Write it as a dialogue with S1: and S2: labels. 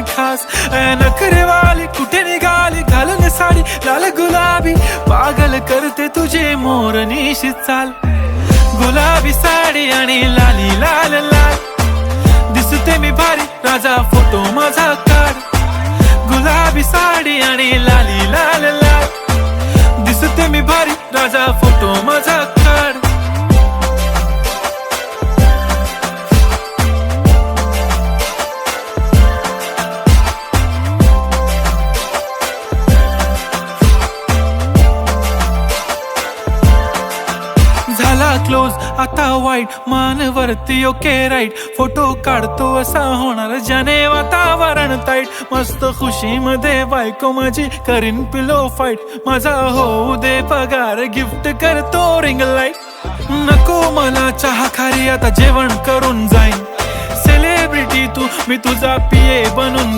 S1: खास नखरेवाली कुठे निघाली घालून साडी लाल गुलाबी पागल करते तुझे मोरनीशी चाल गुलाबी साडी आणि लाली लाल लाल दिसते मी भारी राजा फोटो माझा काढ गुलाबी साडी आणि लाली लाल लाल दिसते मी भारी राजा फोटो माझा काढ झाला क्लोज आता वाईट मानवरती ओके राईट फोटो काढतो असा होणार ज्याने वातावरण ताईट मस्त खुशी मध्ये बायको माझी करीन पिलो फाईट माझा होऊ दे पगार गिफ्ट करतो रिंग लाईट नको मला चहा खारी आता जेवण करून जाईन सेलिब्रिटी तू मी तुझा पिये बनून